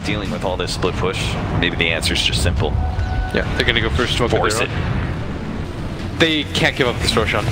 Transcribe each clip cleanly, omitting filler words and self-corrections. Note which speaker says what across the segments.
Speaker 1: dealing with all this split push, maybe the answer is just simple.
Speaker 2: Yeah, they're gonna go for smoke.
Speaker 1: Force it.
Speaker 2: They can't give up this Roshan.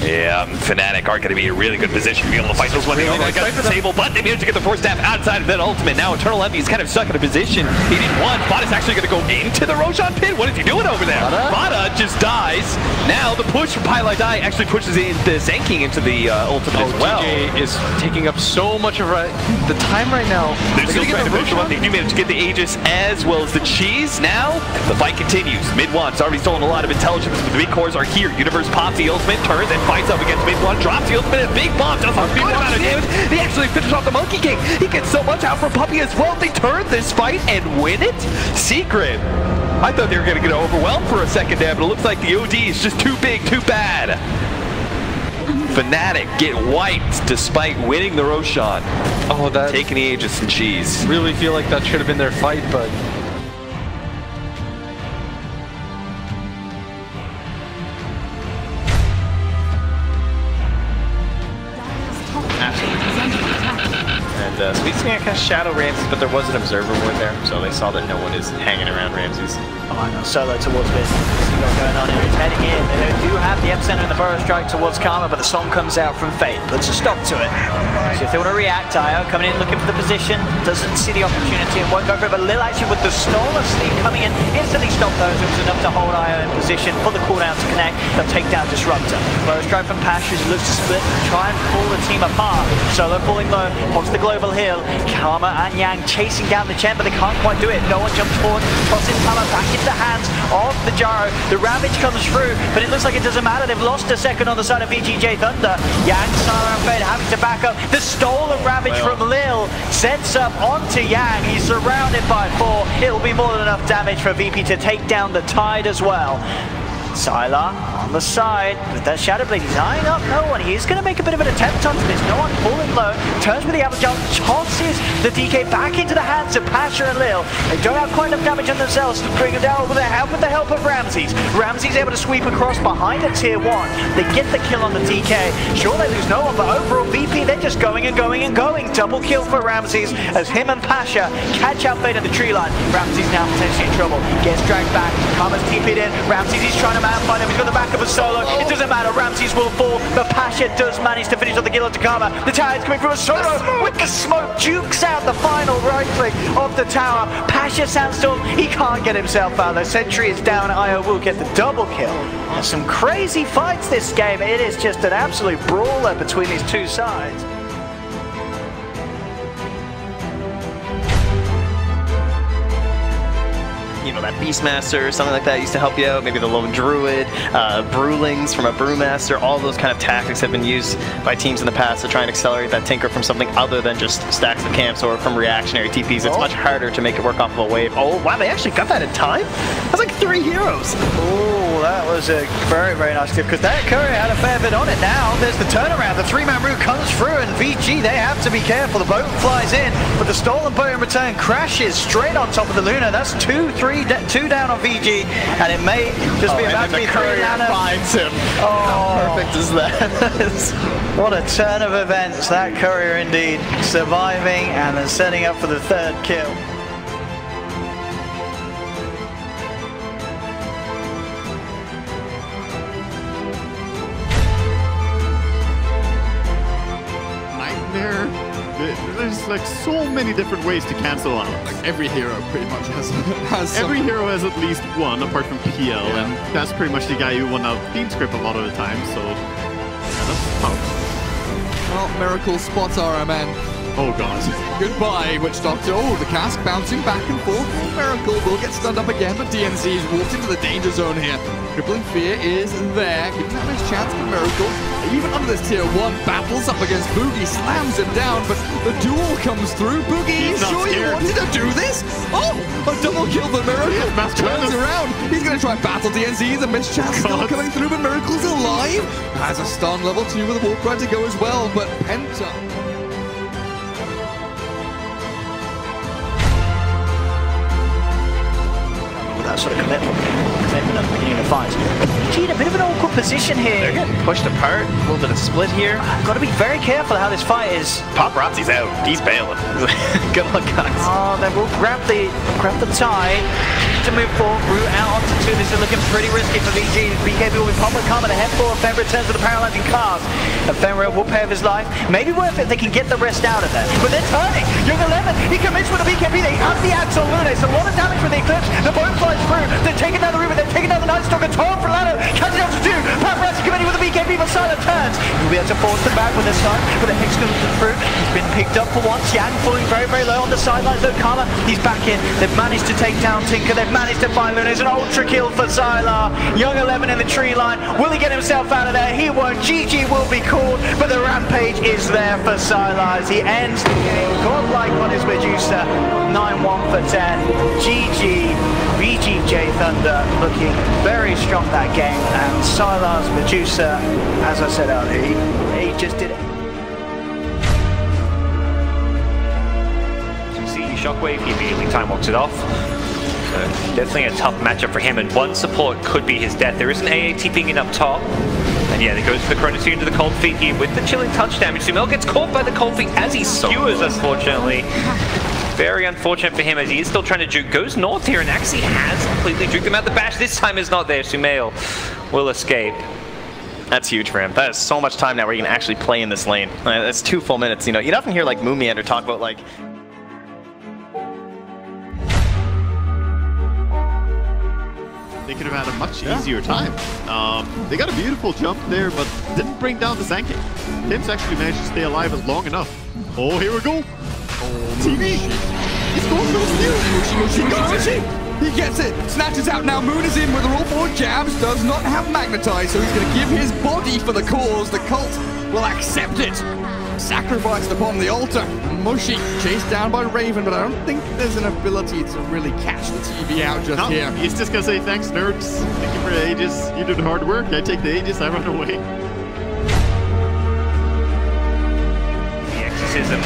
Speaker 1: Yeah, Fnatic are going to be in a really good position to be able to fight those one. They almost got the table, but they managed to get the force staff outside of that ultimate. Now Eternal Envy is kind of stuck in a position. He did one. Vada's actually going to go into the Roshan pit. What is he doing over there? Vada just dies. Now the push from Pylai Die actually pushes in the Zenking into the ultimate as well.
Speaker 2: TJ is taking up so much of the time right now.
Speaker 1: They're still trying to finish one. They do manage to get the Aegis as well as the cheese. Now the fight continues. Mid-1's already stolen a lot of intelligence, but the big cores are here. Universe pops the ultimate, turns and fights up against Mid-1, drops the ultimate, and big bomb does a good amount of damage. They actually finish off the Monkey King. He gets so much out from Puppey as well. They turn this fight and win it. Secret. I thought they were going to get overwhelmed for a second there, but it looks like the OD is just too big, too bad. Fnatic get wiped despite winning the Roshan.
Speaker 2: Oh, that
Speaker 1: taking the Aegis and cheese.
Speaker 2: Really feel like that should have been their fight, but
Speaker 3: Sweet's gonna cast Shadow Ramses, but there was an Observer Ward there, so they saw that no one is hanging around Ramses.
Speaker 4: Oh, I know. Solo towards business. See what's going on here. He's heading in. They do have the epicenter in the Burrow Strike towards Karma, but the song comes out from Fate. Puts a stop to it. So if they want to react, Io coming in looking for the position, doesn't see the opportunity and won't go for it, but Lil actually with the stall of sleep coming in, instantly stop those. It was enough to hold Io in position for the cooldown to connect. They'll take down Disruptor. Burrow Strike from Pash, who looks to split, try and pull the team apart. Solo falling low, wants the global heal. Karma and Yang chasing down the Chen, but they can't quite do it. No one jumps forward, tosses Karma back into the hands of the Gyro. The Rampage comes through, but it looks like it doesn't matter. They've lost a second on the side of VGJ Thunder. Yang, Sara and Fed having to back up. The stolen Rampage from Lil sets up onto Yang. He's surrounded by 4. It'll be more than enough damage for VP to take down the Tide as well. Sylar on the side with that Shadow Blade. He's eyeing up no one. He's going to make a bit of an attempt onto this. No one falling low. Turns with the Avalanche, tosses the DK back into the hands of Pasha and Lil. They don't have quite enough damage on themselves to bring them down with the help of Ramses. Ramses able to sweep across behind a tier 1. They get the kill on the DK. Sure, they lose no one, but overall VP, they're just going and going and going. Double kill for Ramses as him and Pasha catch out Fade at the tree line. Ramses now potentially in trouble. Gets dragged back. Karma's TP'd in. Ramses, he's trying to find him. He's got the back of a solo. It doesn't matter. Ramses will fall, but Pasha does manage to finish on the kill onto Karma. The tower is coming from a solo with the smoke. Jukes out the final right click of the tower. Pasha Sandstorm, he can't get himself out. The sentry is down. Io will get the double kill. There's some crazy fights this game. It is just an absolute brawler between these two sides.
Speaker 3: You know, that Beastmaster or something like that used to help you out. Maybe the Lone Druid, Brewlings from a Brewmaster. All those kind of tactics have been used by teams in the past to try and accelerate that Tinker from something other than just stacks of camps or from reactionary TPs. It's much harder to make it work off of a wave. Oh, wow, they actually got that in time? That's like 3 heroes.
Speaker 4: Oh, that was a very, very nice tip, because that courier had a fair bit on it. Now there's the turnaround. The 3-man route comes through, and VG, they have to be careful. The boat flies in, but the stolen boat in return crashes straight on top of the Luna. That's 2 down on VG, and it may just be about to be 3 Nano.
Speaker 3: Finds him.
Speaker 4: Oh,
Speaker 3: how perfect is that?
Speaker 4: What a turn of events. That courier indeed, surviving and then setting up for the 3rd kill.
Speaker 5: There's like so many different ways to cancel out.
Speaker 6: Like every hero pretty much has
Speaker 5: every hero has at least one, apart from PL, and that's pretty much the guy who won out Fiend Script a lot of the time, so yeah, that's tough.
Speaker 6: Well, Miracle spots RMN.
Speaker 5: Oh god.
Speaker 6: Goodbye, Witch Doctor. Oh, the cask bouncing back and forth. Miracle will get stunned up again, but DNC's walked into the danger zone here. Crippling Fear is there, giving him his chance for Miracle. Even under this tier 1, battles up against Boogie, slams him down, but the duel comes through. Boogie, you sure you wanted to do this? Oh, a double kill for Miracle. Turns around. He's going to try and battle DNC. The missed chance still coming through, but Miracle's alive. Has a stun level 2 with a Warcry to go as well, but Penta.
Speaker 4: That sort of commitment. commitment at the beginning of the fight. EG in a bit of an awkward position here.
Speaker 3: They're getting pushed apart, a little bit of split here.
Speaker 4: Got to be very careful how this fight is.
Speaker 3: Paparazzi's out. He's bailing. Good luck, guys.
Speaker 4: Oh, they will grab the tie to move forward. Root out onto two. This is looking pretty risky for VG. BKB will be public karma. The head forward. Fenrir returns to the paralyzing cars. And Fenrir will pay of his life. Maybe worth it if they can get the rest out of there. But they're turning. Young 11, he commits with the BKB. They have the axe on Lune. So a lot of damage with the Eclipse. The boat flies through. They're taking down the river. They're taking down the Night Stalker. Torn for Lano. Catching up to two. Paparazzi committing with the BKB, but Sylar turns. He'll be able to force them back with this time. But the Hex comes through. He's been picked up for once. Yang falling very, very low on the sidelines. Though Karma, he's back in. They've managed to take down Tinker. They've managed to find Luna. It's an ultra kill for Sylar. Young 11 in the tree line. Will he get himself out of there? He won't. GG will be called, but the Rampage is there for Sylar as he ends the game. Godlike on his Medusa. 9-1 for 10. GG. VGJ Thunder looking very strong that game. And Sylar's Medusa, as I said earlier, he just did it.
Speaker 1: Shockwave, he immediately time walks it off. So definitely a tough matchup for him, and one support could be his death. There is an AA TPing in up top. And yeah, there goes for the Chronosphere into the cold feet here with the chilling touch damage. Sumail gets caught by the cold feet as he skewers, unfortunately. Very unfortunate for him as he is still trying to juke. Goes north here and actually has completely juked him out. The bash this time is not there. Sumail will escape.
Speaker 3: That's huge for him. That is so much time now where you can actually play in this lane. That's 2 full minutes. You know, you'd often hear like Moomiander talk about like,
Speaker 5: they could have had a much easier time. They got a beautiful jump there, but didn't bring down the Sankey. Tim's actually managed to stay alive as long enough. Oh, here we go. Oh, TV. He's going for the steal.
Speaker 6: He gets it. Snatches out now. Moon is in with all 4 jabs. Does not have Magnetize, so he's going to give his body for the cause. The cult will accept it. Sacrificed upon the altar. Mushy chased down by Raven, but I don't think there's an ability to really catch the TV out just here.
Speaker 5: He's just gonna say thanks, nerds. Thank you for the Aegis. You did hard work. I take the Aegis. I run away.
Speaker 1: The Exorcism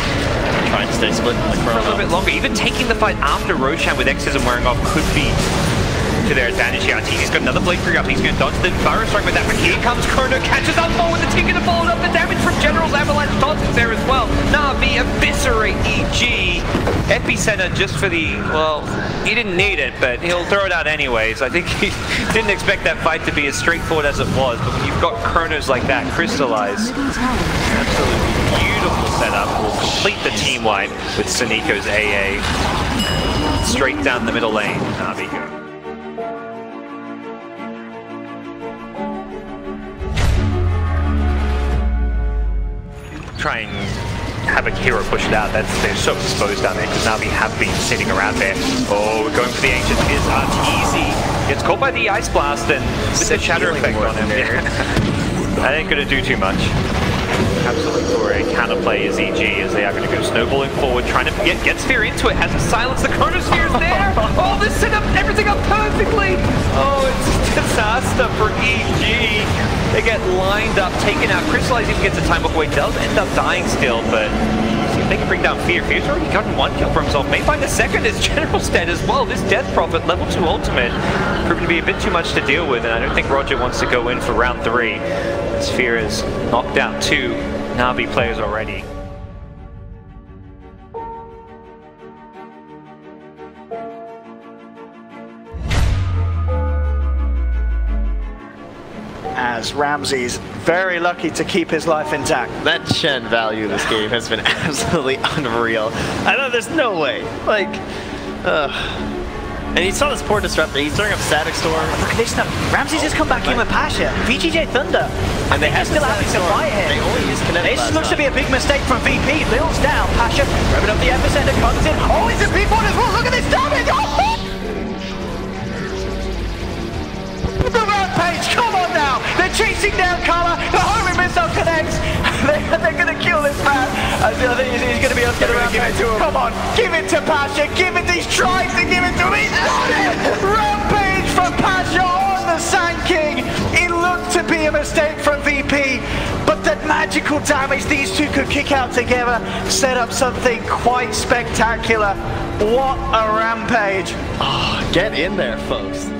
Speaker 3: trying to stay split in the
Speaker 1: for a little bit longer. Even taking the fight after Roshan with Exorcism wearing off could be to their advantage here. He's got another blade free up. He's going to dodge the Burrow Strike with that, but here comes Chrono, catches on more with the Tinker to follow up. The damage from General's Avalanche dodges there as well. Na'Vi eviscerate EG. Epicenter just for the, well, he didn't need it, but he'll throw it out anyways. I think he didn't expect that fight to be as straightforward as it was, but when you've got Chronos like that crystallize, absolutely beautiful setup. Will complete the team wipe with Saniko's AA. Straight down the middle lane, Na'Vi go. Try and have a hero push it out. They're so exposed down there because Na'Vi have been sitting around there. Oh, we're going for the Ancient. Is easy. Gets caught by the Ice Blast and with the Shatter effect on him. That ain't going to do too much. Absolutely for a counterplay is EG as they are going to go snowballing forward, trying to get Sphere into it. Has to silence the Chronosphere there. Oh, they set up everything up perfectly. Oh, it's a disaster for EG. They get lined up, taken out. Crystallize even gets a time walk away, does end up dying still, but see if they can bring down Fear. Fear's already gotten 1 kill for himself. May find a second as General's dead as well. This Death Prophet, level 2 ultimate, proving to be a bit too much to deal with, and I don't think Roger wants to go in for round 3. Sphere has knocked out 2 Na'Vi players already.
Speaker 4: As Ramsey's very lucky to keep his life intact.
Speaker 3: That Shen value of this game has been absolutely unreal. I know there's no way. Like, and you saw this poor disruptor. He's throwing up Static Storm.
Speaker 4: Look at this now. Ramsey's just come back in with Pasha. VGJ Thunder.
Speaker 3: And they have
Speaker 4: still having to fight here.
Speaker 3: They only use Kinetic.
Speaker 4: This looks to be a big mistake from VP. Lil's down. Pasha revving up the epicenter, comes in. Oh, it's a big one as well. Look at this damage. Oh! The Rampage, come on now! They're chasing down Kala, the homing missile connects! They're gonna kill this man! I think he's gonna be able to get around. Give it to him. Come on, give it to Pasha, give it, he's trying to give it to him, he's got it! Rampage from Pasha on the Sand King! It looked to be a mistake from VP, but that magical damage these two could kick out together set up something quite spectacular. What a Rampage!
Speaker 3: Oh, get in there, folks.